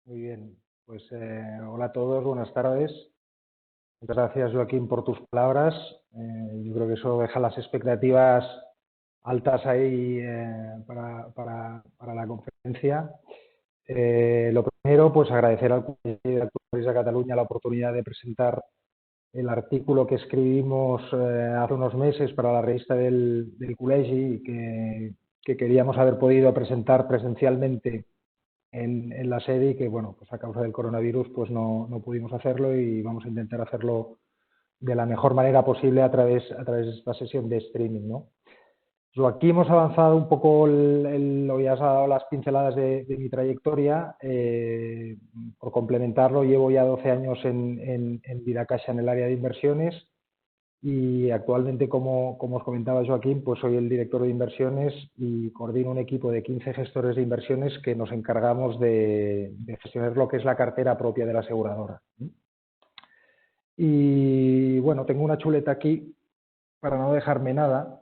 Muy bien, pues hola a todos, buenas tardes. Muchas gracias, Joaquín, por tus palabras. Yo creo que eso deja las expectativas altas ahí para la conferencia. Lo primero, pues agradecer al Col·legi d'Actuaris de Cataluña la oportunidad de presentar el artículo que escribimos hace unos meses para la revista del Col·legi y que queríamos haber podido presentar presencialmente en la sede y que, bueno, pues a causa del coronavirus pues no pudimos hacerlo y vamos a intentar hacerlo de la mejor manera posible a través de esta sesión de streaming, ¿no? Aquí hemos avanzado un poco, hoy has dado las pinceladas de mi trayectoria. Por complementarlo, llevo ya 12 años en Vidacaixa en el área de inversiones y actualmente, como os comentaba Joaquín, pues soy el director de inversiones y coordino un equipo de 15 gestores de inversiones que nos encargamos de gestionar lo que es la cartera propia de la aseguradora. Y bueno, tengo una chuleta aquí para no dejarme nada.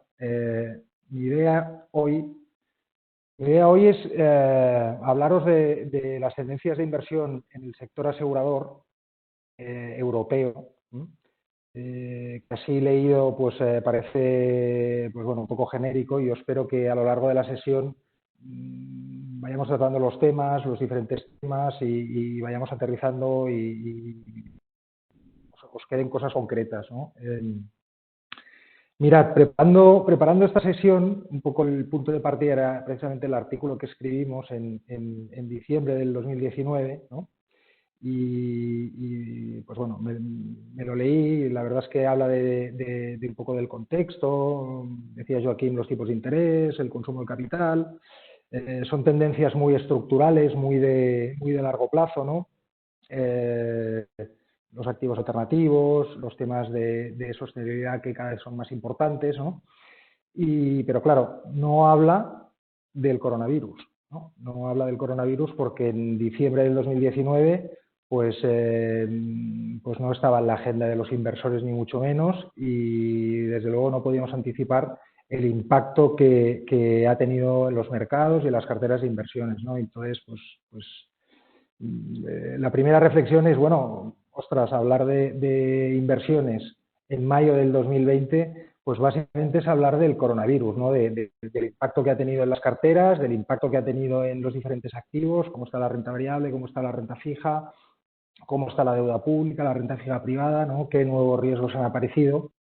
Mi idea hoy es hablaros de las tendencias de inversión en el sector asegurador europeo. Así leído, pues parece pues, bueno, un poco genérico y yo espero que a lo largo de la sesión vayamos tratando los temas, los diferentes temas y vayamos aterrizando y os queden cosas concretas, ¿no? Mirad, preparando esta sesión, un poco el punto de partida era precisamente el artículo que escribimos en diciembre del 2019, ¿no? Pues bueno, me lo leí y la verdad es que habla de un poco del contexto, decía Joaquín, los tipos de interés, el consumo de capital, son tendencias muy estructurales, muy de largo plazo, ¿no? Los activos alternativos, los temas de sostenibilidad que cada vez son más importantes, ¿no? Pero claro, no habla del coronavirus, ¿no? No habla del coronavirus porque en diciembre del 2019 pues no estaba en la agenda de los inversores ni mucho menos y desde luego no podíamos anticipar el impacto que ha tenido en los mercados y en las carteras de inversiones, ¿no? Entonces, la primera reflexión es, bueno, ostras, hablar de inversiones en mayo del 2020, pues básicamente es hablar del coronavirus, ¿no? Del impacto que ha tenido en las carteras, del impacto que ha tenido en los diferentes activos, cómo está la renta variable, cómo está la renta fija, cómo está la deuda pública, la renta fija privada, ¿no? Qué nuevos riesgos han aparecido.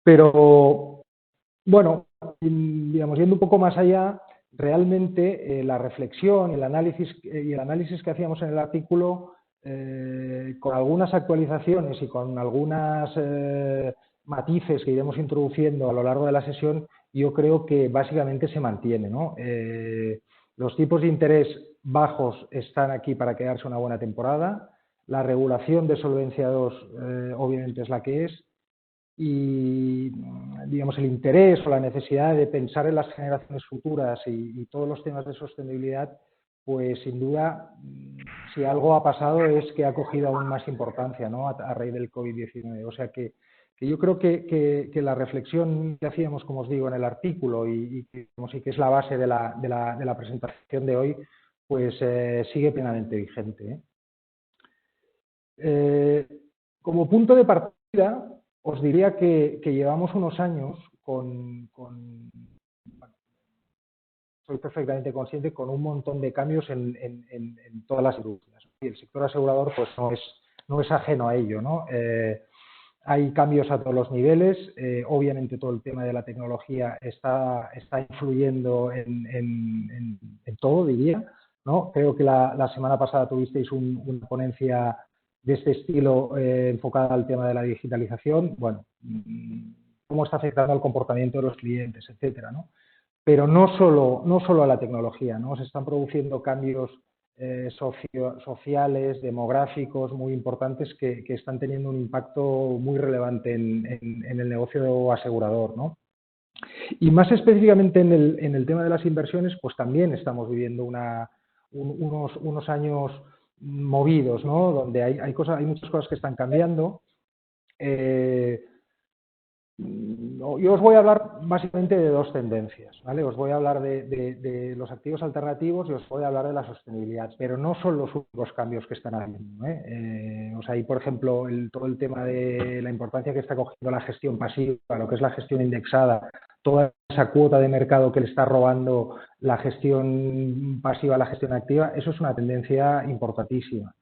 Pero, bueno, digamos, yendo un poco más allá, realmente la reflexión, el análisis que hacíamos en el artículo, con algunas actualizaciones y con algunas matices que iremos introduciendo a lo largo de la sesión, yo creo que básicamente se mantiene, ¿no? Los tipos de interés bajos están aquí para quedarse una buena temporada. La regulación de Solvencia II obviamente es la que es. Y, digamos, el interés o la necesidad de pensar en las generaciones futuras y todos los temas de sostenibilidad, pues sin duda, si algo ha pasado es que ha cogido aún más importancia, ¿no? a raíz del COVID-19. O sea que yo creo que la reflexión que hacíamos, como os digo, en el artículo y que es la base de la presentación de hoy, pues sigue plenamente vigente. Como punto de partida, os diría que llevamos unos años bueno, soy perfectamente consciente con un montón de cambios en todas las industrias. Y el sector asegurador pues no es ajeno a ello, ¿no? Hay cambios a todos los niveles. Obviamente todo el tema de la tecnología está influyendo en todo, diría, ¿no? Creo que la semana pasada tuvisteis una ponencia de este estilo enfocada al tema de la digitalización. Bueno, cómo está afectando al comportamiento de los clientes, etcétera, ¿no? Pero no solo a la tecnología, ¿no? Se están produciendo cambios sociales, demográficos muy importantes que están teniendo un impacto muy relevante en el negocio asegurador, ¿no? Y más específicamente en el tema de las inversiones, pues también estamos viviendo unos años movidos, ¿no? Donde hay muchas cosas que están cambiando. Yo os voy a hablar básicamente de dos tendencias, ¿vale? Os voy a hablar de los activos alternativos y os voy a hablar de la sostenibilidad, pero no son los únicos cambios que están habiendo, ¿eh? O sea, hay, por ejemplo, todo el tema de la importancia que está cogiendo la gestión pasiva, lo que es la gestión indexada, toda esa cuota de mercado que le está robando la gestión pasiva a la gestión activa, eso es una tendencia importantísima.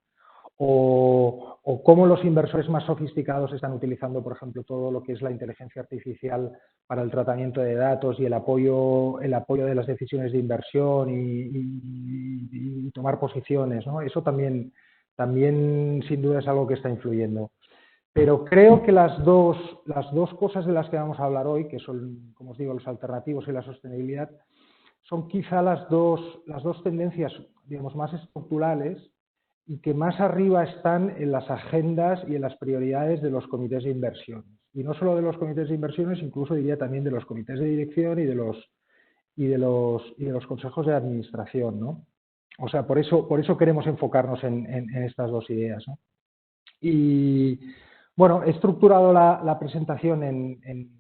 O cómo los inversores más sofisticados están utilizando, por ejemplo, todo lo que es la inteligencia artificial para el tratamiento de datos y el apoyo de las decisiones de inversión y tomar posiciones, ¿no? Eso también, sin duda, es algo que está influyendo. Pero creo que las dos cosas de las que vamos a hablar hoy, que son, como os digo, los alternativos y la sostenibilidad, son quizá las dos tendencias, digamos, más estructurales y que más arriba están en las agendas y en las prioridades de los comités de inversiones. Y no solo de los comités de inversiones, incluso diría también de los comités de dirección y de los consejos de administración, ¿no? O sea, por eso queremos enfocarnos en estas dos ideas, ¿no? Y bueno, he estructurado la presentación en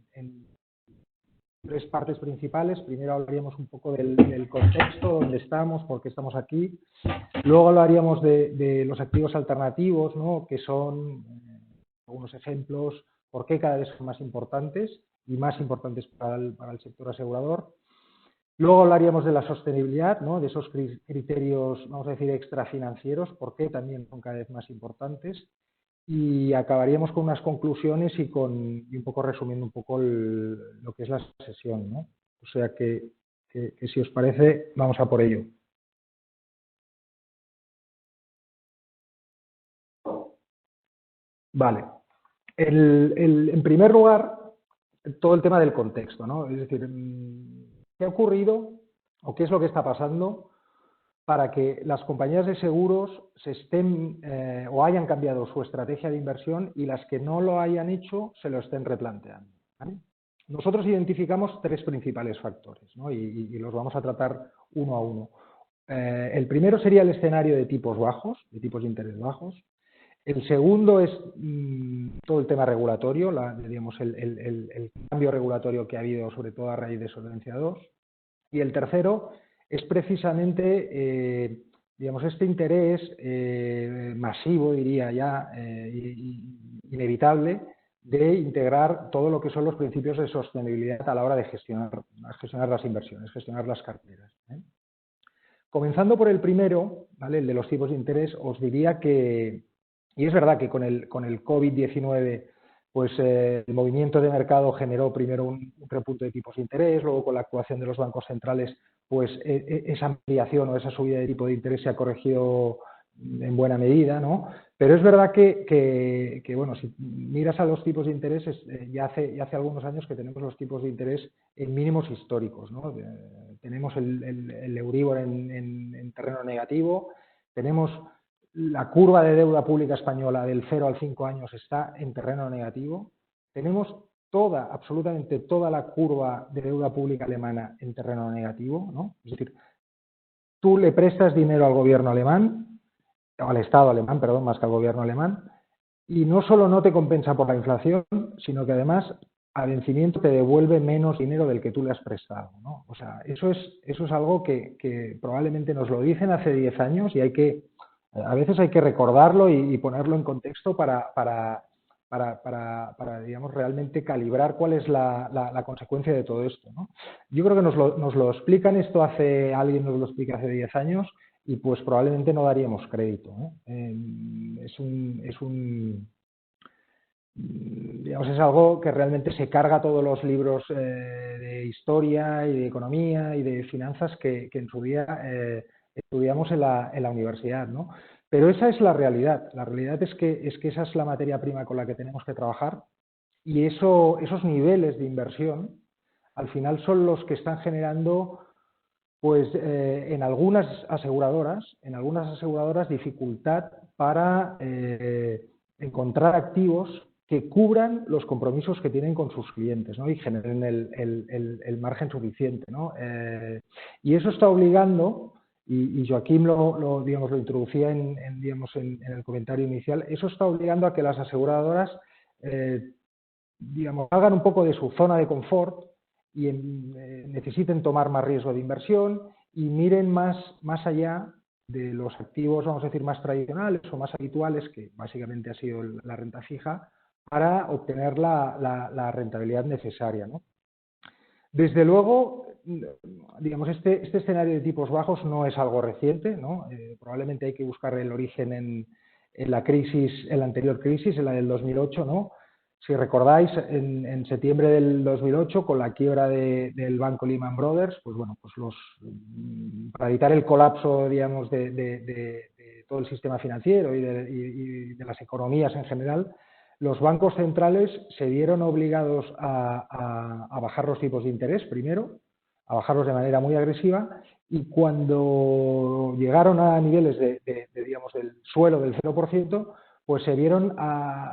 tres partes principales. Primero hablaríamos un poco del contexto, dónde estamos, por qué estamos aquí. Luego hablaríamos de los activos alternativos, ¿no? Que son algunos ejemplos, por qué cada vez son más importantes y más importantes para el sector asegurador. Luego hablaríamos de la sostenibilidad, ¿no? De esos criterios, vamos a decir, extrafinancieros, por qué también son cada vez más importantes. Y acabaríamos con unas conclusiones y un poco resumiendo un poco lo que es la sesión, ¿no? O sea que si os parece, vamos a por ello. Vale. En primer lugar, todo el tema del contexto, ¿no? Es decir, ¿qué ha ocurrido o qué es lo que está pasando para que las compañías de seguros se estén o hayan cambiado su estrategia de inversión y las que no lo hayan hecho se lo estén replanteando, ¿vale? Nosotros identificamos tres principales factores, ¿no? Y los vamos a tratar uno a uno. El primero sería el escenario de tipos bajos, de tipos de interés bajos. El segundo es todo el tema regulatorio, digamos, el cambio regulatorio que ha habido, sobre todo a raíz de Solvencia II. Y el tercero es precisamente, digamos, este interés masivo, diría ya, inevitable, de integrar todo lo que son los principios de sostenibilidad a la hora de gestionar las inversiones, gestionar las carteras, ¿eh? Comenzando por el primero, ¿vale? El de los tipos de interés, os diría que, y es verdad que con el COVID-19, pues el movimiento de mercado generó primero un repunte de tipos de interés, luego con la actuación de los bancos centrales, pues esa ampliación o esa subida de tipo de interés se ha corregido en buena medida, ¿no? Pero es verdad que bueno, si miras a los tipos de interés, ya hace algunos años que tenemos los tipos de interés en mínimos históricos, ¿no? Tenemos el Euribor en terreno negativo, tenemos la curva de deuda pública española del 0 al 5 años está en terreno negativo, tenemos absolutamente toda la curva de deuda pública alemana en terreno negativo, ¿no? Es decir, tú le prestas dinero al gobierno alemán, o al Estado alemán, perdón, más que al gobierno alemán, y no solo no te compensa por la inflación, sino que además a vencimiento te devuelve menos dinero del que tú le has prestado, ¿no? O sea, eso es algo que probablemente nos lo dicen hace 10 años y a veces hay que recordarlo y ponerlo en contexto para digamos, realmente calibrar cuál es la consecuencia de todo esto, ¿no? Yo creo que nos lo explican esto alguien nos lo explica hace 10 años y pues probablemente no daríamos crédito, ¿no? Digamos, es algo que realmente se carga todos los libros de historia y de economía y de finanzas que en su día estudiamos en la universidad, ¿no? Pero esa es la realidad. La realidad es que esa es la materia prima con la que tenemos que trabajar y esos niveles de inversión al final son los que están generando, pues en algunas aseguradoras dificultad para encontrar activos que cubran los compromisos que tienen con sus clientes, ¿no? Y generen el margen suficiente, ¿no? Y eso está obligando, y Joaquim digamos, lo introducía digamos, en el comentario inicial, eso está obligando a que las aseguradoras digamos, salgan un poco de su zona de confort y necesiten tomar más riesgo de inversión y miren más allá de los activos, vamos a decir, más tradicionales o más habituales, que básicamente ha sido la renta fija, para obtener la rentabilidad necesaria, ¿no? Desde luego, digamos, este escenario de tipos bajos no es algo reciente, ¿no? Probablemente hay que buscar el origen en la crisis, en la anterior crisis, en la del 2008, ¿no? Si recordáis, en septiembre del 2008, con la quiebra del banco Lehman Brothers, pues bueno, pues para evitar el colapso, digamos, de todo el sistema financiero y de las economías en general, los bancos centrales se vieron obligados a bajar los tipos de interés primero, a bajarlos de manera muy agresiva, y cuando llegaron a niveles digamos, del suelo del 0%, pues se vieron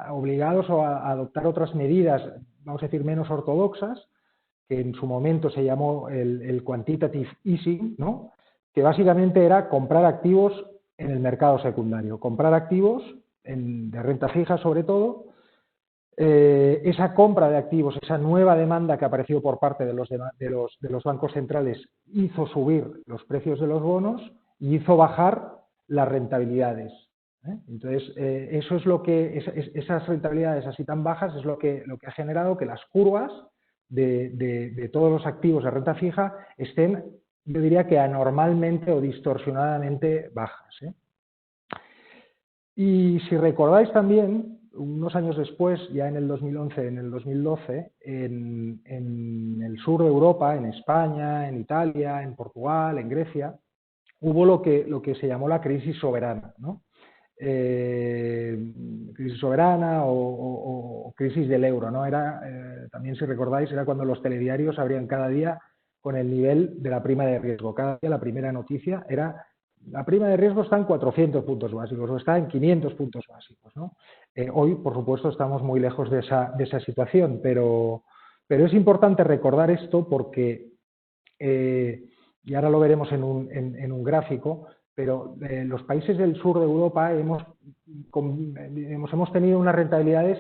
obligados a adoptar otras medidas, vamos a decir, menos ortodoxas, que en su momento se llamó el quantitative easing, ¿no? Que básicamente era comprar activos en el mercado secundario, comprar activos de renta fija sobre todo. Esa compra de activos, esa nueva demanda que apareció por parte de los bancos centrales hizo subir los precios de los bonos y hizo bajar las rentabilidades. Entonces, eso es lo que, esas rentabilidades así tan bajas es lo que ha generado que las curvas de todos los activos de renta fija estén, yo diría que anormalmente o distorsionadamente bajas. Y si recordáis también, unos años después, ya en el 2011, en el 2012, en el sur de Europa, en España, en Italia, en Portugal, en Grecia, hubo lo que se llamó la crisis soberana, ¿no? Crisis soberana o crisis del euro, ¿no? También si recordáis, era cuando los telediarios abrían cada día con el nivel de la prima de riesgo. Cada día la primera noticia era: la prima de riesgo está en 400 puntos básicos o está en 500 puntos básicos, ¿no? Hoy, por supuesto, estamos muy lejos de esa situación, pero es importante recordar esto porque, y ahora lo veremos en un gráfico, pero los países del sur de Europa hemos tenido unas rentabilidades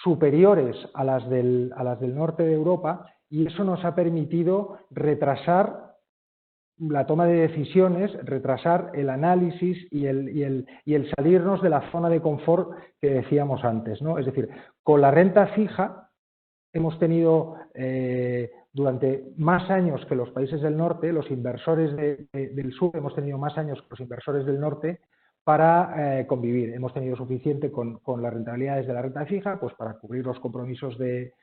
superiores a las del norte de Europa, y eso nos ha permitido retrasar la toma de decisiones, retrasar el análisis y el salirnos de la zona de confort que decíamos antes, ¿no? Es decir, con la renta fija hemos tenido durante más años que los países del norte, los inversores del sur hemos tenido más años que los inversores del norte para convivir. Hemos tenido suficiente con las rentabilidades de la renta fija, pues para cubrir los compromisos de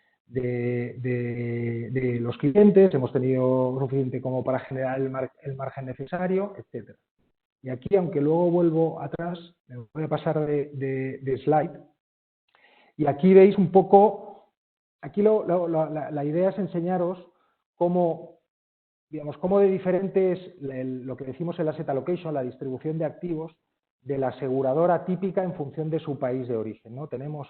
los clientes, hemos tenido suficiente como para generar el margen necesario, etc. Y aquí, aunque luego vuelvo atrás, me voy a pasar de slide, y aquí veis un poco, aquí la idea es enseñaros cómo, digamos, cómo de diferentes, lo que decimos el asset allocation, la distribución de activos, de la aseguradora típica en función de su país de origen, ¿no? Tenemos,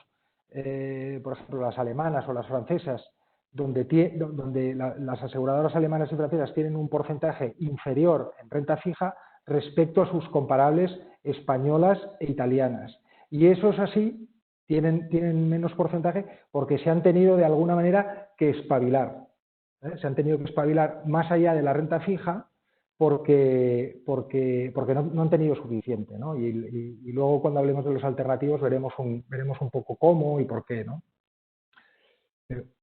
por ejemplo, las alemanas o las francesas, donde las aseguradoras alemanas y francesas tienen un porcentaje inferior en renta fija respecto a sus comparables españolas e italianas. Y eso es así, tienen menos porcentaje porque se han tenido de alguna manera que espabilar. Se han tenido que espabilar más allá de la renta fija porque no han tenido suficiente, ¿no? Y luego, cuando hablemos de los alternativos, veremos un poco cómo y por qué, ¿no?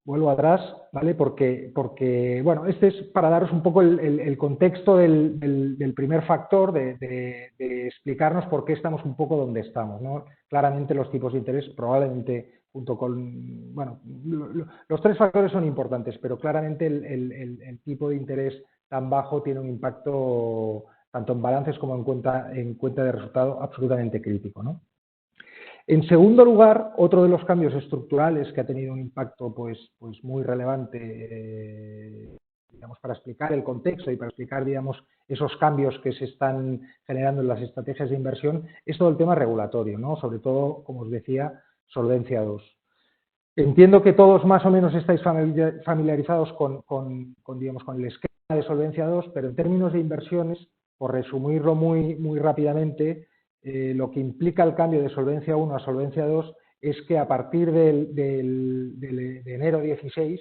Vuelvo atrás, ¿vale? Porque, bueno, este es para daros un poco el contexto del primer factor, de explicarnos por qué estamos un poco donde estamos, ¿no? Claramente los tipos de interés, probablemente junto con, bueno, los tres factores son importantes, pero claramente el tipo de interés tan bajo tiene un impacto tanto en balances como en cuenta de resultado absolutamente crítico, ¿no? En segundo lugar, otro de los cambios estructurales que ha tenido un impacto pues muy relevante, digamos, para explicar el contexto y para explicar, digamos, esos cambios que se están generando en las estrategias de inversión, es todo el tema regulatorio, ¿no? Sobre todo, como os decía, Solvencia II. Entiendo que todos más o menos estáis familiarizados digamos, con el esquema de Solvencia II, pero en términos de inversiones, por resumirlo muy rápidamente, lo que implica el cambio de Solvencia I a Solvencia II es que a partir de enero 16,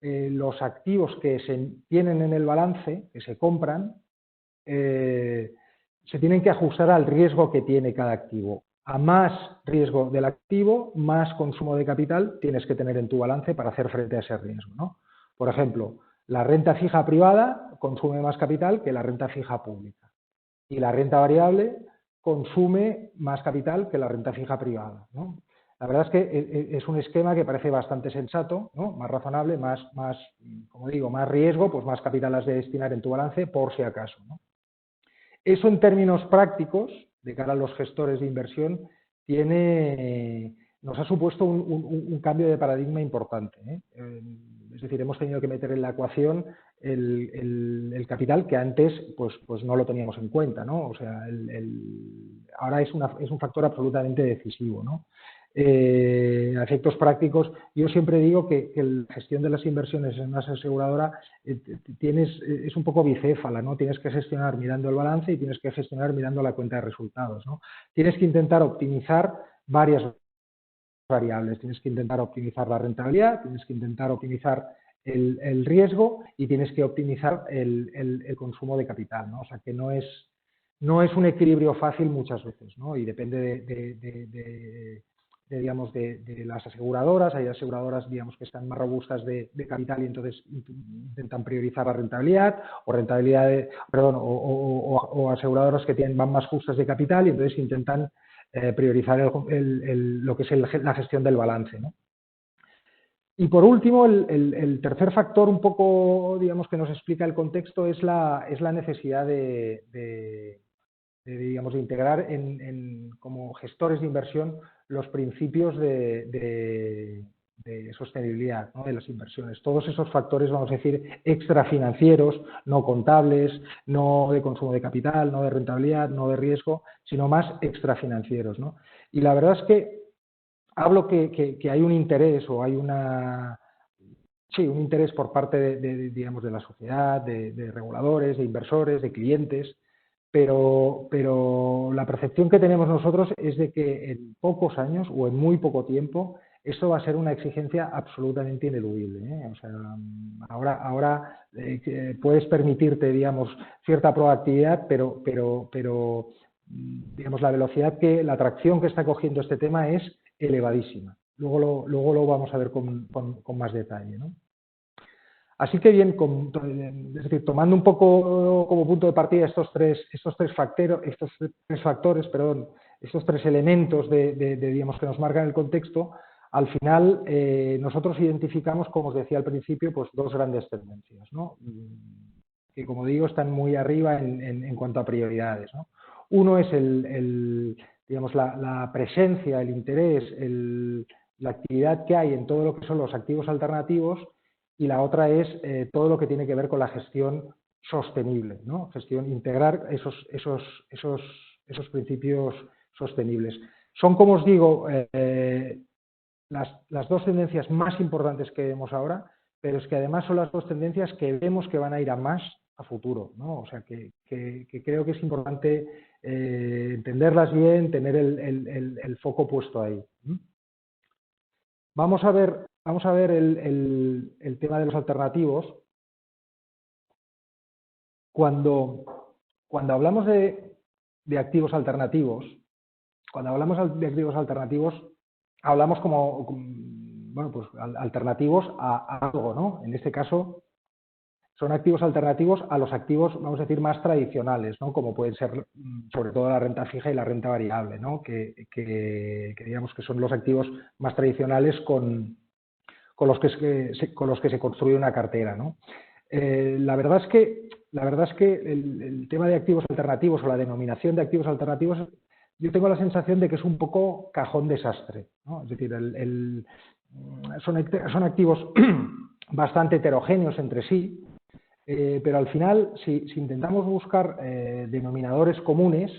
los activos que se tienen en el balance, que se compran, se tienen que ajustar al riesgo que tiene cada activo. A más riesgo del activo, más consumo de capital tienes que tener en tu balance para hacer frente a ese riesgo, ¿no? Por ejemplo, la renta fija privada consume más capital que la renta fija pública. Y la renta variable consume más capital que la renta fija privada, ¿no? La verdad es que es un esquema que parece bastante sensato, ¿no? Más razonable, como digo, más riesgo, pues más capital has de destinar en tu balance por si acaso, ¿no? Eso en términos prácticos, de cara a los gestores de inversión, nos ha supuesto un cambio de paradigma importante, ¿eh? Es decir, hemos tenido que meter en la ecuación el capital que antes pues no lo teníamos en cuenta, ¿no? O sea, ahora es un factor absolutamente decisivo, ¿no? A efectos prácticos, yo siempre digo que la gestión de las inversiones en una aseguradora es un poco bicéfala, ¿no? Tienes que gestionar mirando el balance y tienes que gestionar mirando la cuenta de resultados, ¿no? Tienes que intentar optimizar varias variables, tienes que intentar optimizar la rentabilidad, tienes que intentar optimizar el riesgo y tienes que optimizar el consumo de capital, ¿no? O sea que no es un equilibrio fácil muchas veces, ¿no? Y depende digamos, de las aseguradoras. Hay aseguradoras, digamos, que están más robustas de capital y entonces intentan priorizar la rentabilidad, o aseguradoras que van más justas de capital y entonces intentan priorizar lo que es la gestión del balance, ¿no? Y por último, el tercer factor un poco, digamos, que nos explica el contexto es la necesidad digamos, de integrar como gestores de inversión los principios de sostenibilidad, ¿no? De las inversiones. Todos esos factores, vamos a decir, extrafinancieros, no contables, no de consumo de capital, no de rentabilidad, no de riesgo, sino más extrafinancieros, ¿no? Y la verdad es que hablo que hay un interés o hay un interés por parte digamos, de la sociedad, de reguladores, de inversores, de clientes, pero la percepción que tenemos nosotros es de que en pocos años o en muy poco tiempo esto va a ser una exigencia absolutamente ineludible, ¿eh? O sea, ahora puedes permitirte, digamos, cierta proactividad, pero digamos, la atracción que está cogiendo este tema es elevadísima. Luego lo vamos a ver con más detalle, ¿no? Así que bien, es decir, tomando un poco como punto de partida estos tres elementos digamos, que nos marcan el contexto, al final nosotros identificamos, como os decía al principio, pues dos grandes tendencias, ¿no? Que, como digo, están muy arriba en cuanto a prioridades, ¿no? Uno es digamos, la presencia, el interés, la actividad que hay en todo lo que son los activos alternativos, y la otra es todo lo que tiene que ver con la gestión sostenible, ¿no? Integrar esos principios sostenibles. Son, como os digo, las dos tendencias más importantes que vemos ahora, pero es que además son las dos tendencias que vemos que van a ir a más a futuro, ¿no? O sea que creo que es importante entenderlas bien, tener el foco puesto ahí. Vamos a ver el tema de los alternativos. Cuando hablamos de activos alternativos, hablamos bueno, pues alternativos a algo, ¿no? En este caso, son activos alternativos a los activos, vamos a decir, más tradicionales, ¿no? Como pueden ser, sobre todo, la renta fija y la renta variable, ¿no? Que digamos que son los activos más tradicionales con los que se construye una cartera, ¿no? La verdad es que el tema de activos alternativos o la denominación de activos alternativos, yo tengo la sensación de que es un poco cajón desastre, ¿no? Es decir, son activos bastante heterogéneos entre sí, pero al final, si intentamos buscar denominadores comunes,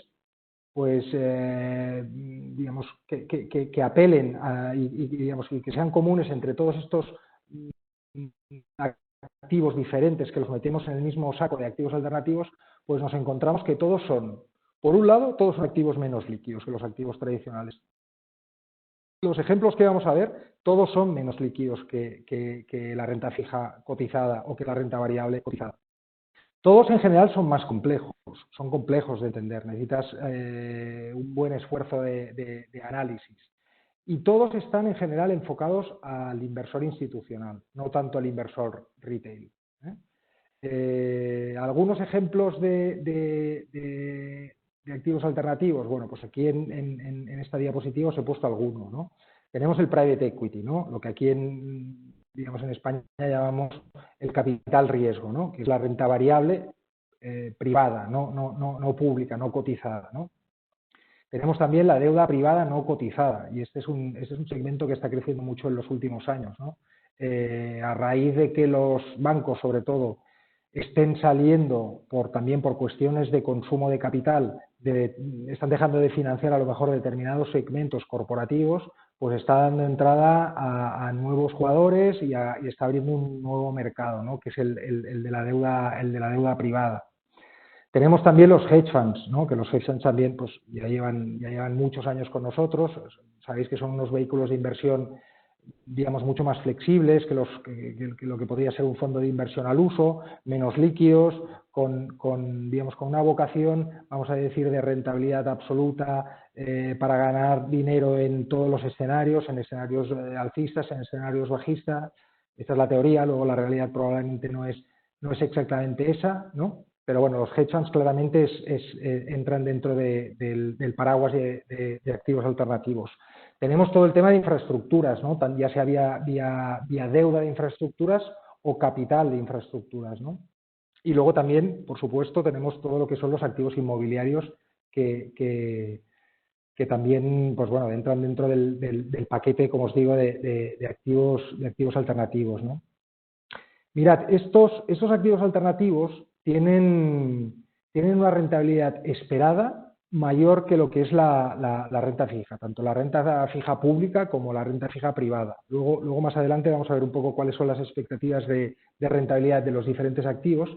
pues digamos que apelen digamos, y que sean comunes entre todos estos activos diferentes que los metemos en el mismo saco de activos alternativos, pues nos encontramos que todos son, por un lado, todos son activos menos líquidos que los activos tradicionales. los ejemplos que vamos a ver, todos son menos líquidos que la renta fija cotizada o que la renta variable cotizada. Todos en general son más complejos, son complejos de entender, necesitas un buen esfuerzo de análisis. Y todos están en general enfocados al inversor institucional, no tanto al inversor retail. Algunos ejemplos de activos alternativos, bueno, pues aquí en esta diapositiva os he puesto algunos, ¿no? Tenemos el private equity, ¿no? Lo que aquí digamos en España llamamos el capital riesgo, ¿no? Que es la renta variable privada, no pública, no cotizada, ¿no? Tenemos también la deuda privada no cotizada, y este es un segmento que está creciendo mucho en los últimos años, ¿no? A raíz de que los bancos, sobre todo, estén saliendo también por cuestiones de consumo de capital, están dejando de financiar a lo mejor determinados segmentos corporativos, pues está dando entrada a nuevos jugadores y está abriendo un nuevo mercado, ¿no? Que es el de la deuda privada. Tenemos también los hedge funds, ¿no? Que los hedge funds también pues, ya llevan muchos años con nosotros. Sabéis que son unos vehículos de inversión, digamos, mucho más flexibles que lo que podría ser un fondo de inversión al uso, menos líquidos, digamos, con una vocación, vamos a decir, de rentabilidad absoluta para ganar dinero en todos los escenarios, en escenarios alcistas, en escenarios bajistas. Esta es la teoría, luego la realidad probablemente no es exactamente esa, ¿no? Pero bueno, los hedge funds claramente entran dentro del paraguas de activos alternativos. Tenemos todo el tema de infraestructuras, ¿no? Ya sea vía deuda de infraestructuras o capital de infraestructuras, ¿no? Y luego también, por supuesto, tenemos todo lo que son los activos inmobiliarios que también, pues bueno, entran dentro del paquete, como os digo, de activos alternativos, ¿no? Mirad, estos activos alternativos tienen una rentabilidad esperada mayor que lo que es la renta fija, tanto la renta fija pública como la renta fija privada. Luego más adelante vamos a ver un poco cuáles son las expectativas de rentabilidad de los diferentes activos,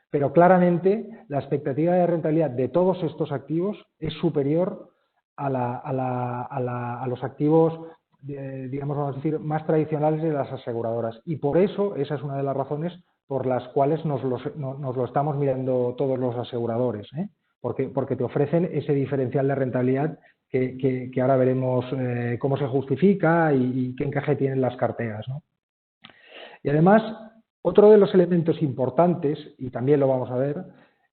pero claramente la expectativa de rentabilidad de todos estos activos es superior a los activos, digamos, vamos a decir, más tradicionales de las aseguradoras. Y por eso, esa es una de las razones por las cuales nos lo estamos mirando todos los aseguradores, ¿eh? Porque te ofrecen ese diferencial de rentabilidad que ahora veremos cómo se justifica y qué encaje tienen las carteras, ¿no? Y además, otro de los elementos importantes, y también lo vamos a ver,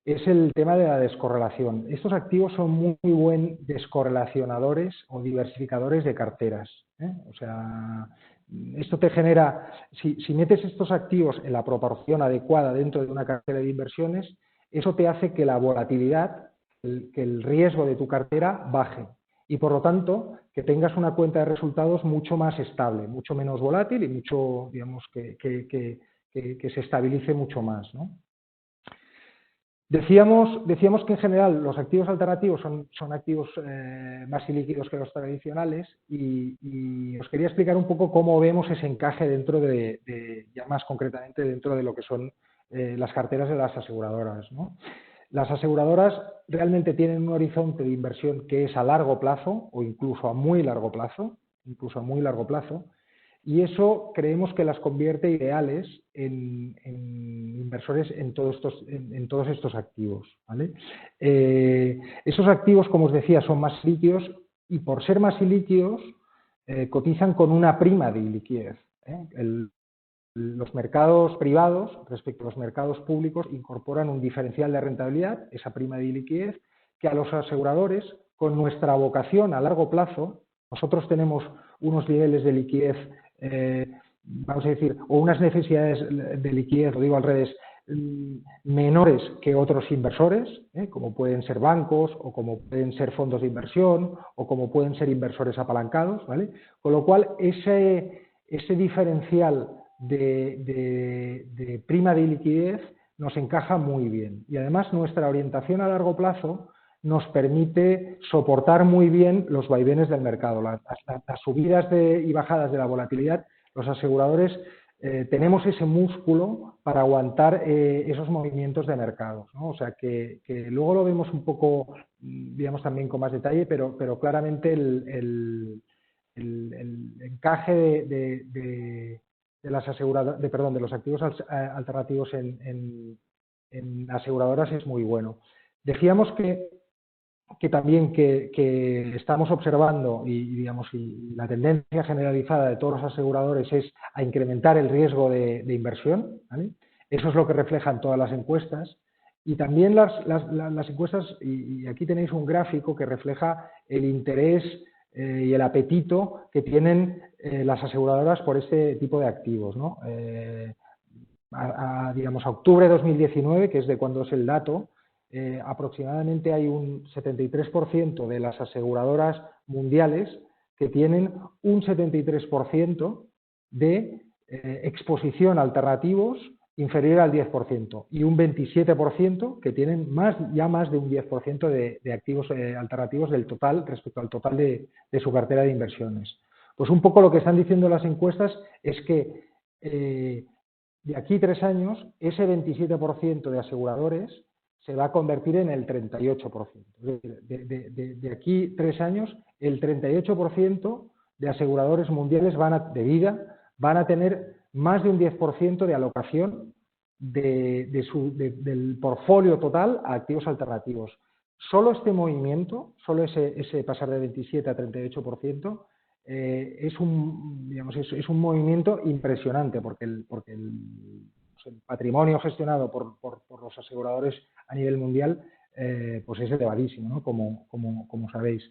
es el tema de la descorrelación. Estos activos son muy buen descorrelacionadores o diversificadores de carteras, ¿eh? O sea, esto te genera, si metes estos activos en la proporción adecuada dentro de una cartera de inversiones, eso te hace que la volatilidad, que el riesgo de tu cartera baje y por lo tanto que tengas una cuenta de resultados mucho más estable, mucho menos volátil y mucho, digamos, que se estabilice mucho más, ¿no? Decíamos que en general los activos alternativos son activos más ilíquidos que los tradicionales y os quería explicar un poco cómo vemos ese encaje dentro ya más concretamente dentro de lo que son las carteras de las aseguradoras, ¿no? Las aseguradoras realmente tienen un horizonte de inversión que es a largo plazo o incluso a muy largo plazo, y eso creemos que las convierte ideales en inversores en todos estos activos, ¿vale? Esos activos, como os decía, son más líquidos y por ser más ilíquidos cotizan con una prima de liquidez, ¿eh? Los mercados privados respecto a los mercados públicos incorporan un diferencial de rentabilidad, esa prima de liquidez, que a los aseguradores, con nuestra vocación a largo plazo, nosotros tenemos unos niveles de liquidez, vamos a decir, o unas necesidades de liquidez, lo digo al revés, menores que otros inversores, como pueden ser bancos o como pueden ser fondos de inversión o como pueden ser inversores apalancados, ¿vale? Con lo cual, ese diferencial de prima de liquidez nos encaja muy bien y además nuestra orientación a largo plazo nos permite soportar muy bien los vaivenes del mercado, las subidas y bajadas de la volatilidad. Los aseguradores tenemos ese músculo para aguantar esos movimientos de mercados, ¿no? O sea que luego lo vemos un poco, digamos, también con más detalle, pero claramente el encaje de las aseguradoras, de los activos alternativos en aseguradoras es muy bueno. Decíamos que también que estamos observando y la tendencia generalizada de todos los aseguradores es a incrementar el riesgo de inversión, ¿vale? Eso es lo que reflejan todas las encuestas. Y también las encuestas, y aquí tenéis un gráfico que refleja el interés y el apetito que tienen las aseguradoras por este tipo de activos, ¿no? Digamos, a octubre de 2019, que es de cuando es el dato, aproximadamente hay un 73% de las aseguradoras mundiales que tienen un 73% de exposición a alternativos inferior al 10% y un 27% que tienen ya más de un 10% de activos alternativos del total respecto al total de su cartera de inversiones. Pues un poco lo que están diciendo las encuestas es que de aquí 3 años ese 27% de aseguradores se va a convertir en el 38%. Es decir, de aquí 3 años, el 38% de aseguradores mundiales de vida van a tener más de un 10% de alocación del portfolio total a activos alternativos. Solo este movimiento, solo ese pasar de 27 a 38%, es un movimiento impresionante porque el patrimonio gestionado por los aseguradores a nivel mundial pues es elevadísimo, ¿no? Como sabéis.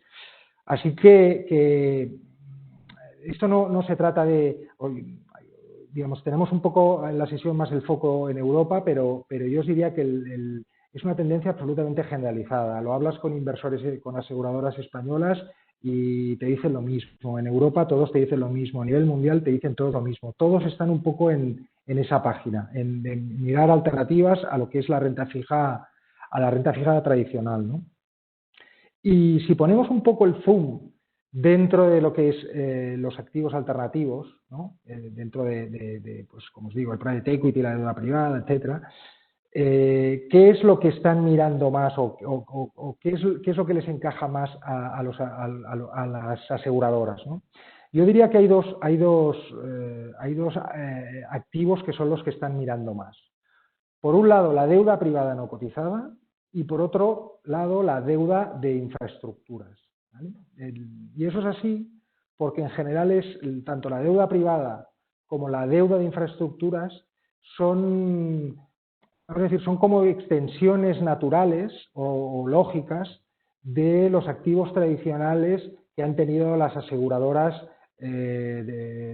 Así que esto no se trata de, digamos, tenemos un poco en la sesión más el foco en Europa, pero yo os diría que es una tendencia absolutamente generalizada. Lo hablas con inversores, con aseguradoras españolas y te dicen lo mismo. En Europa todos te dicen lo mismo. A nivel mundial te dicen todos lo mismo. Todos están un poco en esa página, en mirar alternativas a lo que es la renta fija, a la renta fija tradicional, ¿no? Y si ponemos un poco el zoom dentro de lo que es los activos alternativos, ¿no? Dentro pues como os digo, el private equity, la deuda privada, etcétera, ¿qué es lo que están mirando más o qué es lo que les encaja más a las aseguradoras, ¿no? Yo diría que hay dos activos que son los que están mirando más. Por un lado, la deuda privada no cotizada y por otro lado, la deuda de infraestructuras, ¿vale? Y eso es así porque en general tanto la deuda privada como la deuda de infraestructuras son como extensiones naturales o lógicas de los activos tradicionales que han tenido las aseguradoras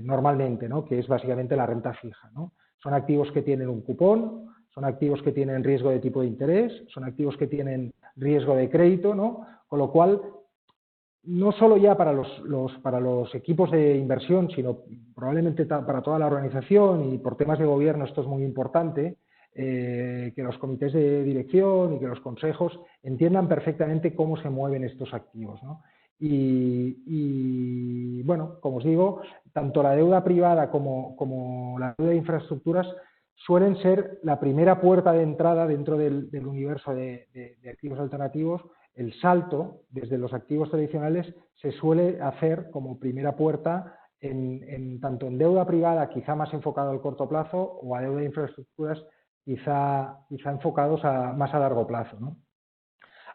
normalmente, ¿no? Que es básicamente la renta fija, ¿no? Son activos que tienen un cupón, son activos que tienen riesgo de tipo de interés, son activos que tienen riesgo de crédito, ¿no? Con lo cual, no solo ya para los equipos de inversión, sino probablemente para toda la organización y por temas de gobierno esto es muy importante, que los comités de dirección y que los consejos entiendan perfectamente cómo se mueven estos activos, ¿no? Y bueno, como os digo, tanto la deuda privada como la deuda de infraestructuras suelen ser la primera puerta de entrada dentro del universo de activos alternativos. El salto desde los activos tradicionales se suele hacer como primera puerta tanto en deuda privada, quizá más enfocado al corto plazo, o a deuda de infraestructuras, quizá enfocados más a largo plazo, ¿no?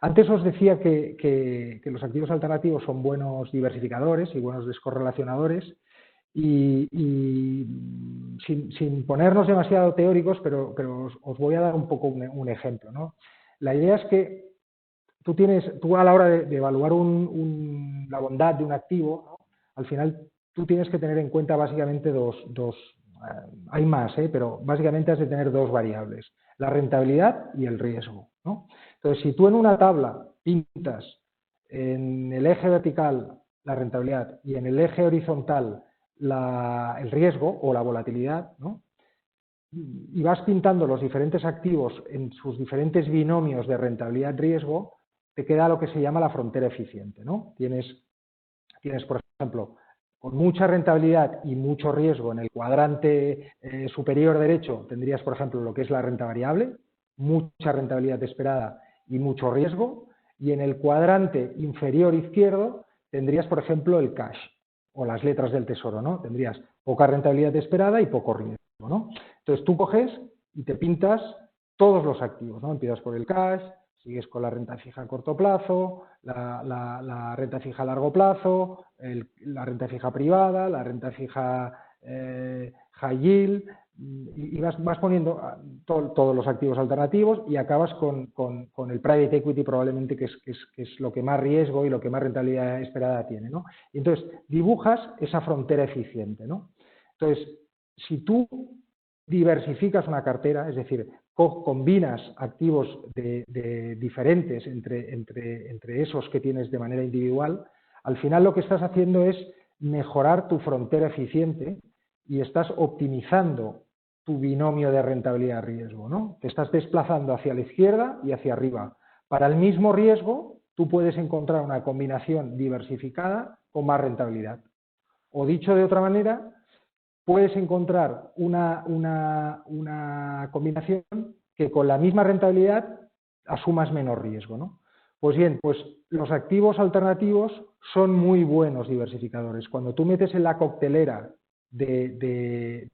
Antes os decía que los activos alternativos son buenos diversificadores y buenos descorrelacionadores y sin ponernos demasiado teóricos, pero os voy a dar un poco un ejemplo, ¿no? La idea es que tú a la hora de evaluar la bondad de un activo, ¿no? Al final tú tienes que tener en cuenta básicamente hay más, pero básicamente has de tener dos variables, la rentabilidad y el riesgo, ¿no? Entonces, si tú en una tabla pintas en el eje vertical la rentabilidad y en el eje horizontal el riesgo o la volatilidad, ¿no? Y vas pintando los diferentes activos en sus diferentes binomios de rentabilidad-riesgo, te queda lo que se llama la frontera eficiente, ¿no? Tienes, por ejemplo, con mucha rentabilidad y mucho riesgo en el cuadrante superior derecho, tendrías, por ejemplo, lo que es la renta variable, mucha rentabilidad esperada y mucho riesgo, y en el cuadrante inferior izquierdo tendrías, por ejemplo, el cash, o las letras del tesoro, ¿no? Tendrías poca rentabilidad esperada y poco riesgo, ¿no? Entonces tú coges y te pintas todos los activos, ¿no? Empiezas por el cash, sigues con la renta fija a corto plazo, la renta fija a largo plazo, la renta fija privada, la renta fija high yield, y vas poniendo todos los activos alternativos y acabas con el private equity probablemente que es lo que más riesgo y lo que más rentabilidad esperada tiene, ¿no? Y entonces dibujas esa frontera eficiente, ¿no? Entonces, si tú diversificas una cartera, es decir, combinas activos diferentes entre esos que tienes de manera individual, al final lo que estás haciendo es mejorar tu frontera eficiente y estás optimizando tu binomio de rentabilidad-riesgo, ¿no? Te estás desplazando hacia la izquierda y hacia arriba. Para el mismo riesgo, tú puedes encontrar una combinación diversificada con más rentabilidad. O dicho de otra manera, puedes encontrar una combinación que con la misma rentabilidad asumas menos riesgo, ¿no? Pues bien, pues los activos alternativos son muy buenos diversificadores. Cuando tú metes en la coctelera de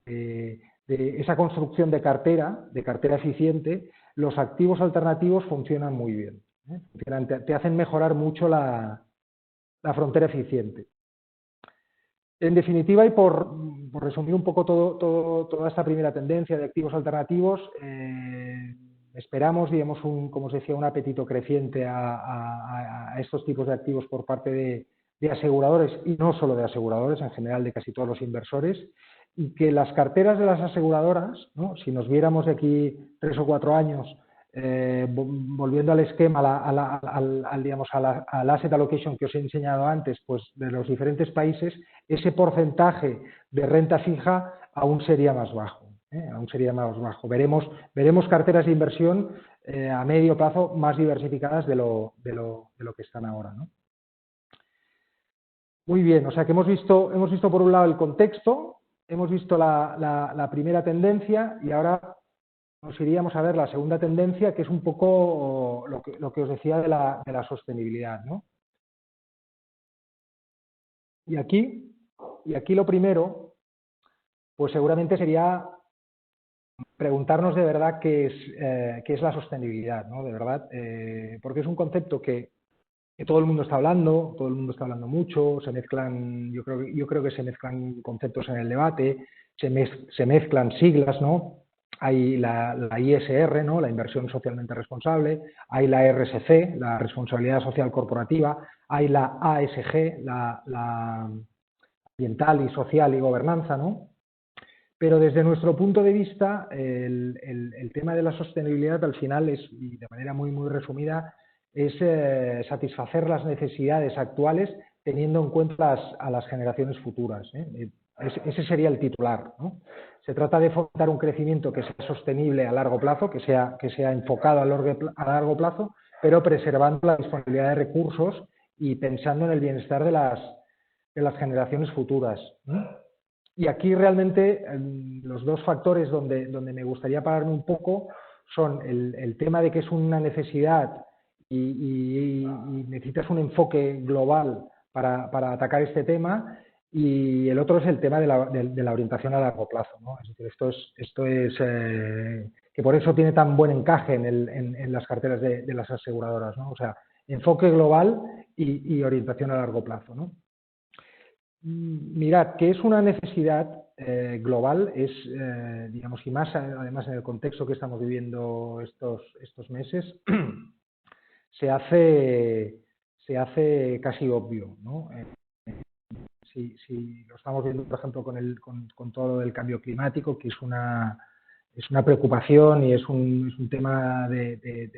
esa construcción de cartera eficiente, los activos alternativos funcionan muy bien, ¿eh? Te hacen mejorar mucho la frontera eficiente. En definitiva, y por resumir un poco toda esta primera tendencia de activos alternativos, esperamos, digamos, como os decía, un apetito creciente a estos tipos de activos por parte de aseguradores, y no solo de aseguradores, en general de casi todos los inversores, y que las carteras de las aseguradoras, ¿no? Si nos viéramos de aquí 3 o 4 años, volviendo al esquema, al asset allocation que os he enseñado antes, pues de los diferentes países, ese porcentaje de renta fija aún sería más bajo. Aún sería más bajo. Veremos carteras de inversión a medio plazo más diversificadas de lo que están ahora, ¿no? Muy bien, o sea que hemos visto por un lado el contexto, hemos visto la primera tendencia y ahora nos iríamos a ver la segunda tendencia, que es un poco lo que os decía de la sostenibilidad, ¿no? Y aquí lo primero, pues seguramente sería preguntarnos de verdad qué es la sostenibilidad, ¿no? De verdad, porque es un concepto que todo el mundo está hablando mucho, se mezclan, yo creo que se mezclan conceptos en el debate, se mezclan siglas, ¿no? Hay la ISR, ¿no? La inversión socialmente responsable, hay la RSC, la responsabilidad social corporativa, hay la ASG, la ambiental y social y gobernanza, ¿no? Pero desde nuestro punto de vista, el tema de la sostenibilidad al final es, y de manera muy, muy resumida, es satisfacer las necesidades actuales teniendo en cuenta a las generaciones futuras, ¿eh? Ese sería el titular, ¿no? Se trata de fomentar un crecimiento que sea sostenible a largo plazo, que sea enfocado a largo plazo, pero preservando la disponibilidad de recursos y pensando en el bienestar de las generaciones futuras, ¿no? Y aquí realmente los dos factores donde me gustaría pararme un poco son el tema de que es una necesidad y necesitas un enfoque global para atacar este tema, y el otro es el tema de la orientación a largo plazo, ¿no? Es decir, esto es que por eso tiene tan buen encaje en las carteras de las aseguradoras, ¿no? O sea, enfoque global y orientación a largo plazo, ¿no? Mirad, que es una necesidad global, es, digamos, y más además en el contexto que estamos viviendo estos meses, se hace casi obvio, ¿no? Si lo estamos viendo, por ejemplo, con todo lo del cambio climático, que es una preocupación y es un tema de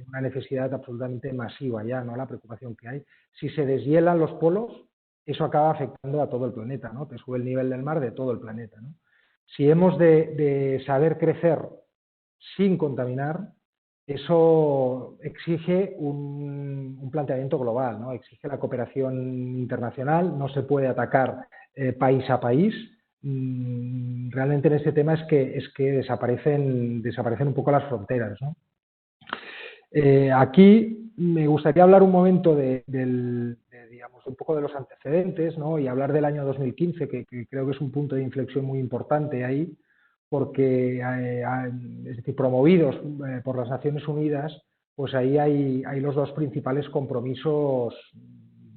una necesidad absolutamente masiva ya, ¿no? La preocupación que hay. Si se deshielan los polos, eso acaba afectando a todo el planeta, ¿no? Te sube el nivel del mar de todo el planeta, ¿no? Si hemos de saber crecer sin contaminar, eso exige un planteamiento global, ¿no? Exige la cooperación internacional, no se puede atacar país a país. Realmente en este tema es que desaparecen un poco las fronteras, ¿no? Aquí me gustaría hablar un momento de digamos, un poco de los antecedentes, ¿no? Y hablar del año 2015, que creo que es un punto de inflexión muy importante ahí, porque, es decir, promovidos por las Naciones Unidas, pues ahí hay los dos principales compromisos,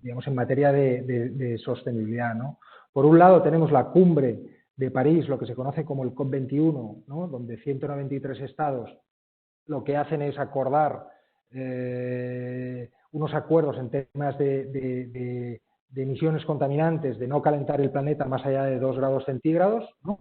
digamos, en materia de sostenibilidad, ¿no? Por un lado tenemos la cumbre de París, lo que se conoce como el COP21, ¿no? Donde 193 estados lo que hacen es acordar unos acuerdos en temas de emisiones contaminantes, de no calentar el planeta más allá de 2 grados centígrados, ¿no?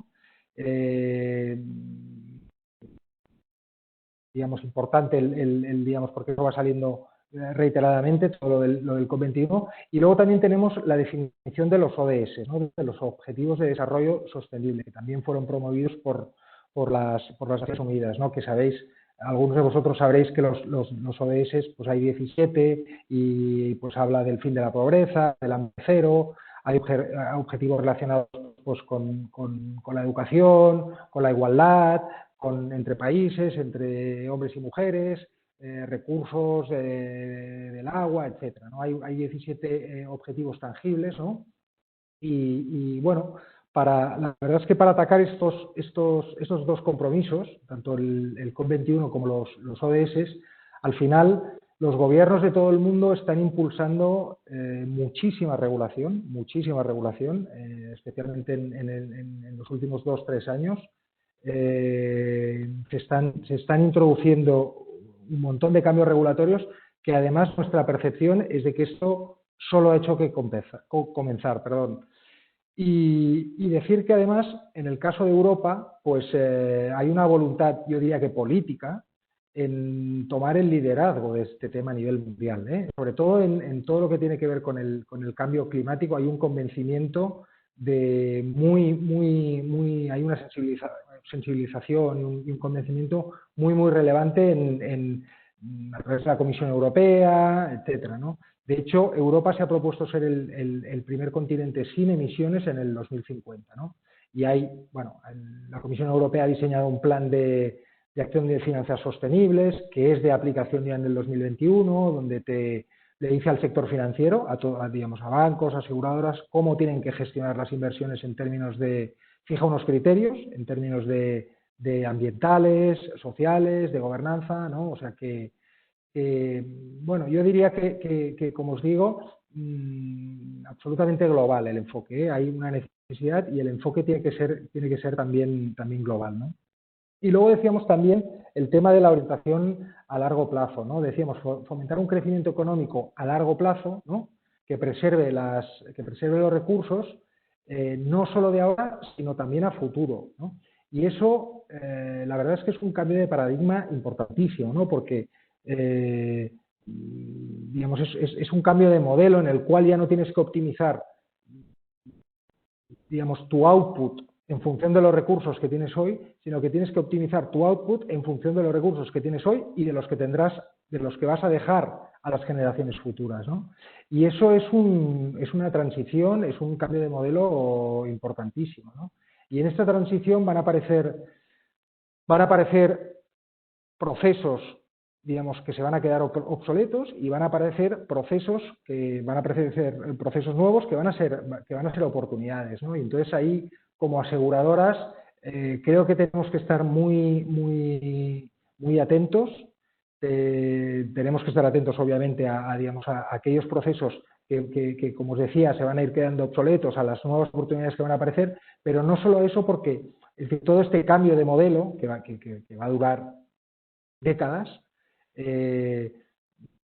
Digamos, importante digamos, porque eso va saliendo reiteradamente, todo lo del COP21, y luego también tenemos la definición de los ODS, ¿no? De los Objetivos de Desarrollo Sostenible, que también fueron promovidos por las Naciones Unidas, ¿no? Que sabéis, algunos de vosotros sabréis que los ODS, pues hay 17 y pues habla del fin de la pobreza, del hambre cero, hay objetivos relacionados pues con la educación, con la igualdad, entre países, entre hombres y mujeres, recursos del agua, etcétera, ¿no? Hay 17 objetivos tangibles, ¿no? Bueno, la verdad es que para atacar estos dos compromisos, tanto el COP21 como los ODS, al final los gobiernos de todo el mundo están impulsando muchísima regulación, especialmente en los últimos 2-3 años. Se están introduciendo un montón de cambios regulatorios que además nuestra percepción es de que esto solo ha hecho que comenzar. Y decir que además, en el caso de Europa, pues hay una voluntad, yo diría que política, en tomar el liderazgo de este tema a nivel mundial, ¿eh? Sobre todo en todo lo que tiene que ver con el cambio climático, hay un convencimiento hay una sensibilización y un convencimiento muy relevante a través de la Comisión Europea, etcétera, ¿no? De hecho, Europa se ha propuesto ser el primer continente sin emisiones en el 2050, ¿no? Y la Comisión Europea ha diseñado un plan de acción de finanzas sostenibles que es de aplicación ya en el 2021, donde le dice al sector financiero, digamos, a bancos, aseguradoras, cómo tienen que gestionar las inversiones en términos fija unos criterios, en términos de ambientales, sociales, de gobernanza, ¿no? O sea bueno, yo diría que como os digo, absolutamente global el enfoque, ¿eh? Hay una necesidad y el enfoque tiene que ser también global, ¿no? Y luego decíamos también el tema de la orientación a largo plazo, ¿no? Decíamos fomentar un crecimiento económico a largo plazo, ¿no? Que preserve los recursos, no solo de ahora, sino también a futuro, ¿no? Y eso, la verdad es que es un cambio de paradigma importantísimo, ¿no? Porque, digamos, es un cambio de modelo en el cual ya no tienes que optimizar, digamos, tu output en función de los recursos que tienes hoy, sino que tienes que optimizar tu output en función de los recursos que tienes hoy y de los que vas a dejar a las generaciones futuras, ¿no? Y eso es una transición, es un cambio de modelo importantísimo, ¿no? Y en esta transición van a aparecer procesos, digamos, que se van a quedar obsoletos y van a aparecer procesos nuevos que van a ser oportunidades, ¿no? Y entonces ahí, como aseguradoras, creo que tenemos que estar muy atentos. Tenemos que estar atentos, obviamente, digamos, a aquellos procesos que, como os decía, se van a ir quedando obsoletos, a las nuevas oportunidades que van a aparecer, pero no solo eso, porque es decir, todo este cambio de modelo, que va a durar décadas,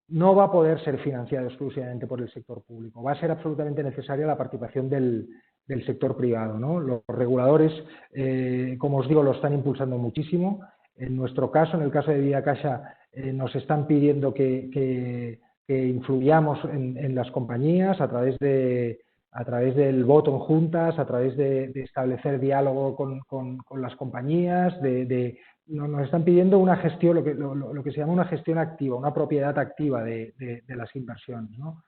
no va a poder ser financiado exclusivamente por el sector público. Va a ser absolutamente necesaria la participación del sector privado, ¿no? Los reguladores, como os digo, lo están impulsando muchísimo. En nuestro caso, en el caso de Vidacaixa, nos están pidiendo que influyamos en las compañías a través del voto en juntas, a través de establecer diálogo con las compañías, nos están pidiendo una gestión, lo que se llama una gestión activa, una propiedad activa de las inversiones, ¿no?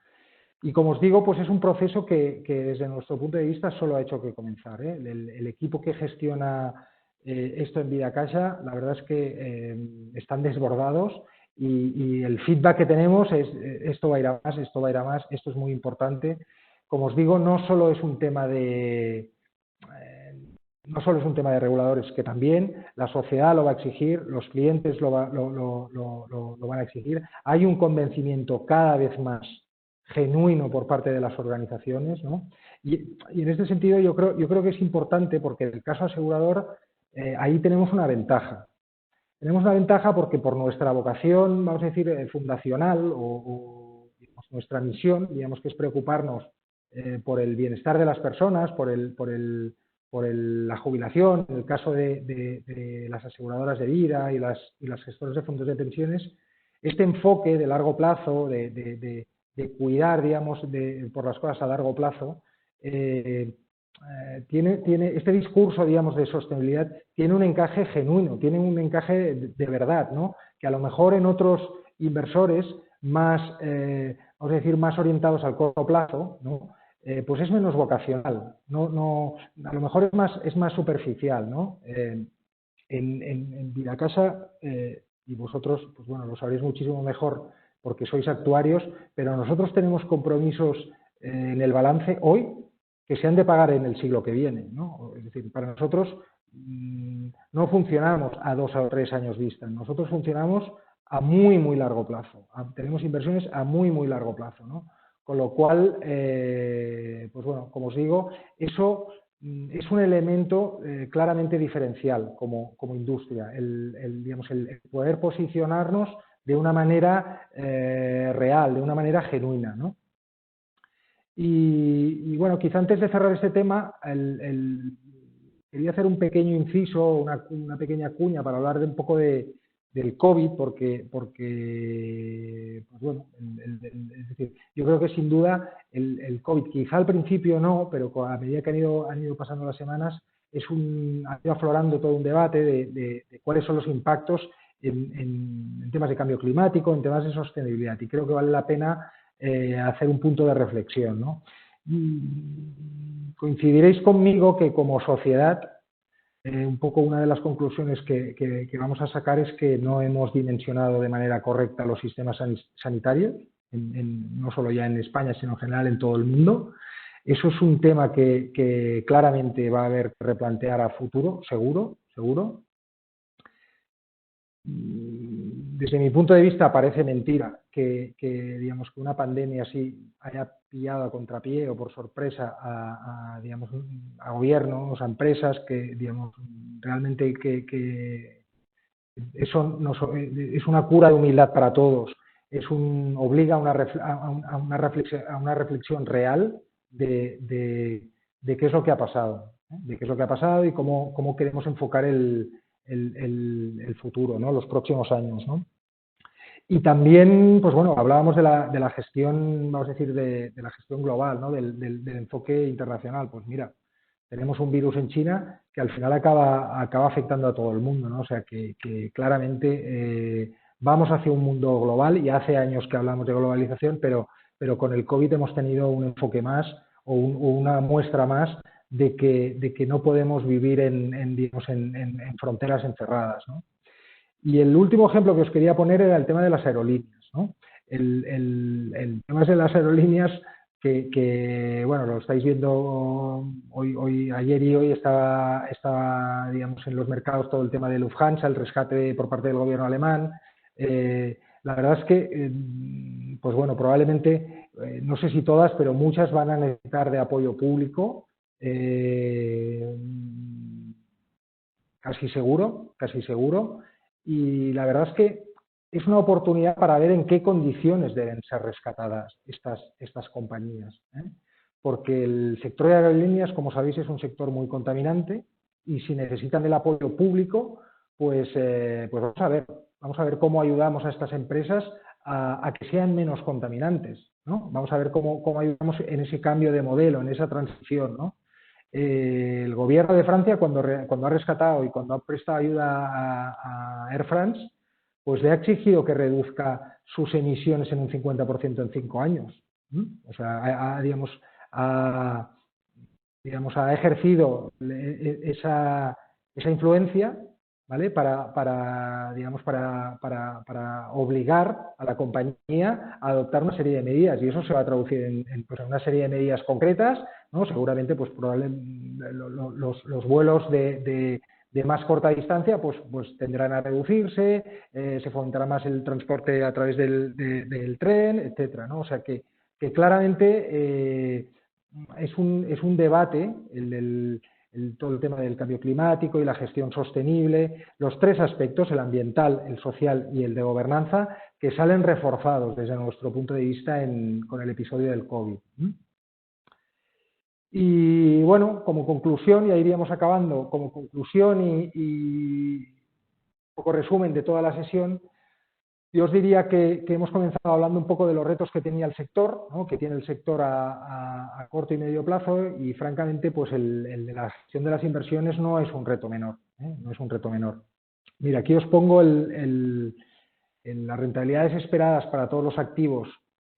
Y como os digo, pues es un proceso que desde nuestro punto de vista solo ha hecho que comenzar, ¿eh? El equipo que gestiona esto en Vidacaixa, la verdad es que están desbordados y el feedback que tenemos es esto va a ir a más, esto va a ir a más, esto es muy importante. Como os digo, no solo es un tema de reguladores, que también la sociedad lo va a exigir, los clientes lo van a exigir. Hay un convencimiento cada vez más genuino por parte de las organizaciones, ¿no? Y en este sentido yo creo que es importante porque en el caso asegurador ahí tenemos una ventaja. Tenemos una ventaja porque por nuestra vocación, vamos a decir, fundacional o digamos, nuestra misión, digamos que es preocuparnos por el bienestar de las personas, por la jubilación, en el caso de las aseguradoras de vida y las gestoras de fondos de pensiones, este enfoque de largo plazo, de cuidar, digamos, por las cosas a largo plazo, tiene este discurso, digamos, de sostenibilidad, tiene un encaje genuino, tiene un encaje de verdad, ¿no? Que a lo mejor en otros inversores más, vamos a decir, más orientados al corto plazo, ¿no? Pues es menos vocacional, a lo mejor es más superficial, ¿no? En Vidacasa, y vosotros, pues bueno, lo sabréis muchísimo mejor porque sois actuarios, pero nosotros tenemos compromisos en el balance hoy que se han de pagar en el siglo que viene, ¿no? Es decir, para nosotros no funcionamos a 2 o 3 años vista, nosotros funcionamos a muy, muy largo plazo, tenemos inversiones a muy, muy largo plazo, ¿no? Con lo cual, pues bueno, como os digo, eso es un elemento claramente diferencial como industria, digamos, el poder posicionarnos de una manera real, de una manera genuina, ¿no? Y bueno, quizá antes de cerrar este tema, quería hacer un pequeño inciso, una pequeña cuña para hablar de un poco del COVID, porque pues bueno, es decir, yo creo que sin duda el COVID, quizá al principio no, pero a medida que han ido pasando las semanas, ha ido aflorando todo un debate de cuáles son los impactos en temas de cambio climático, en temas de sostenibilidad, y creo que vale la pena hacer un punto de reflexión, ¿no? Coincidiréis conmigo que como sociedad, un poco una de las conclusiones que vamos a sacar es que no hemos dimensionado de manera correcta los sistemas sanitarios, no solo ya en España, sino en general en todo el mundo. Eso es un tema que claramente va a haber que replantear a futuro, seguro. Desde mi punto de vista parece mentira digamos, que una pandemia así haya pillado a contrapié o por sorpresa digamos, a gobiernos, a empresas que, digamos, realmente que eso es una cura de humildad para todos, obliga a una reflexión real de qué es lo que ha pasado, de qué es lo que ha pasado y cómo queremos enfocar el futuro, ¿no? Los próximos años, ¿no? Y también, pues bueno, hablábamos de la gestión, vamos a decir, de la gestión global, ¿no? Del enfoque internacional. Pues mira, tenemos un virus en China que al final acaba afectando a todo el mundo, ¿no? O sea que claramente vamos hacia un mundo global y hace años que hablamos de globalización, pero con el COVID hemos tenido un enfoque más o una muestra más de que no podemos vivir digamos, en fronteras encerradas, ¿no? Y el último ejemplo que os quería poner era el tema de las aerolíneas, ¿no? El tema de las aerolíneas bueno, lo estáis viendo ayer y hoy estaba, digamos, en los mercados todo el tema de Lufthansa, el rescate por parte del gobierno alemán. La verdad es que, pues bueno, probablemente, no sé si todas, pero muchas van a necesitar de apoyo público, casi seguro. Y la verdad es que es una oportunidad para ver en qué condiciones deben ser rescatadas estas compañías, ¿eh? Porque el sector de aerolíneas, como sabéis, es un sector muy contaminante y si necesitan el apoyo público, pues vamos a ver cómo ayudamos a estas empresas a que sean menos contaminantes, ¿no? Vamos a ver cómo ayudamos en ese cambio de modelo, en esa transición, ¿no? El gobierno de Francia, cuando ha rescatado y cuando ha prestado ayuda a Air France, pues le ha exigido que reduzca sus emisiones en un 50% en 5 años. O sea, ha ejercido esa influencia, ¿vale? para obligar a la compañía a adoptar una serie de medidas, y eso se va a traducir pues, en una serie de medidas concretas, ¿no? Seguramente pues, los vuelos de más corta distancia pues tendrán a reducirse, se fomentará más el transporte a través del tren, etcétera, ¿no? O sea que claramente es un debate todo el tema del cambio climático y la gestión sostenible, los tres aspectos, el ambiental, el social y el de gobernanza, que salen reforzados desde nuestro punto de vista con el episodio del COVID. Y bueno, como conclusión, ya iríamos acabando, como conclusión y un poco resumen de toda la sesión, yo os diría que hemos comenzado hablando un poco de los retos que tenía el sector, ¿no? Que tiene el sector a corto y medio plazo, y francamente pues el de la gestión de las inversiones no es un reto menor, no es un reto menor. Mira, aquí os pongo las rentabilidades esperadas para todos los activos.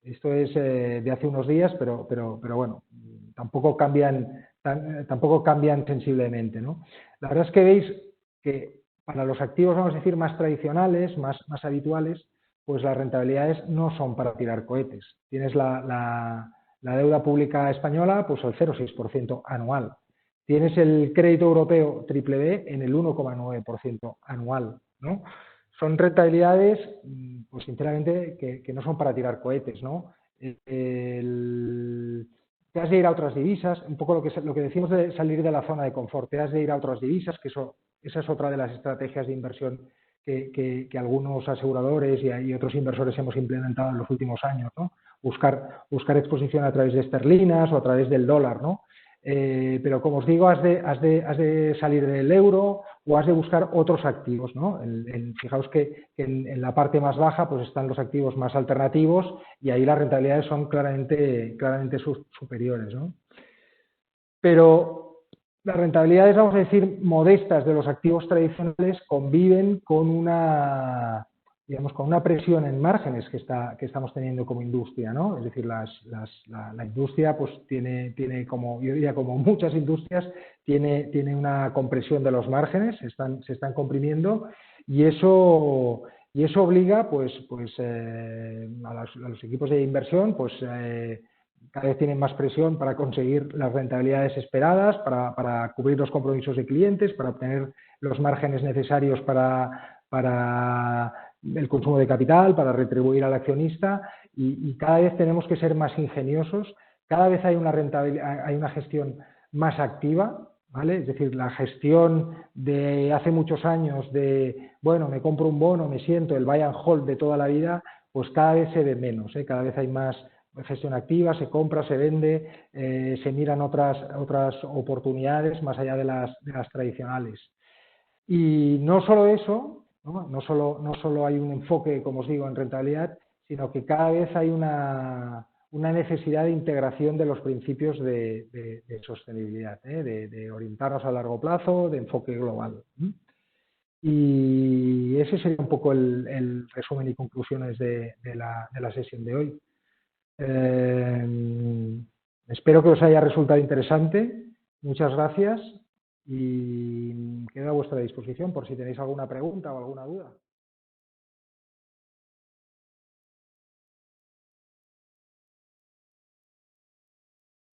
Esto es de hace unos días, pero bueno, tampoco cambian sensiblemente, ¿no? La verdad es que veis que para los activos, vamos a decir, más tradicionales, más habituales, pues las rentabilidades no son para tirar cohetes. Tienes la deuda pública española pues al 0,6% anual. Tienes el crédito europeo triple B en el 1,9% anual, ¿no? Son rentabilidades, pues sinceramente, que no son para tirar cohetes, ¿no? Te has de ir a otras divisas, un poco lo que decimos de salir de la zona de confort, te has de ir a otras divisas, que esa es otra de las estrategias de inversión que algunos aseguradores y otros inversores hemos implementado en los últimos años, ¿no? Buscar exposición a través de esterlinas o a través del dólar, ¿no? Pero como os digo, has de salir del euro o has de buscar otros activos, ¿no? Fijaos que en la parte más baja pues están los activos más alternativos y ahí las rentabilidades son claramente superiores, ¿no? Pero las rentabilidades, vamos a decir, modestas de los activos tradicionales conviven con una presión en márgenes que estamos teniendo como industria, ¿no? Es decir, la industria pues tiene como, yo diría, como muchas industrias, tiene una compresión de los márgenes, se están comprimiendo, y eso obliga pues a los equipos de inversión pues cada vez tienen más presión para conseguir las rentabilidades esperadas, para cubrir los compromisos de clientes, para obtener los márgenes necesarios para el consumo de capital, para retribuir al accionista, y cada vez tenemos que ser más ingeniosos, cada vez hay una gestión más activa, ¿vale? Es decir, la gestión de hace muchos años de, bueno, me compro un bono, me siento, el buy and hold de toda la vida, pues cada vez se ve menos, cada vez hay más gestión activa, se compra, se vende, se miran otras oportunidades más allá de las tradicionales. Y no solo eso, no solo hay un enfoque, como os digo, en rentabilidad, sino que cada vez hay una necesidad de integración de los principios de sostenibilidad, de orientarnos a largo plazo, de enfoque global. Y ese sería un poco el resumen y conclusiones de la sesión de hoy. Espero que os haya resultado interesante. Muchas gracias y quedo a vuestra disposición por si tenéis alguna pregunta o alguna duda.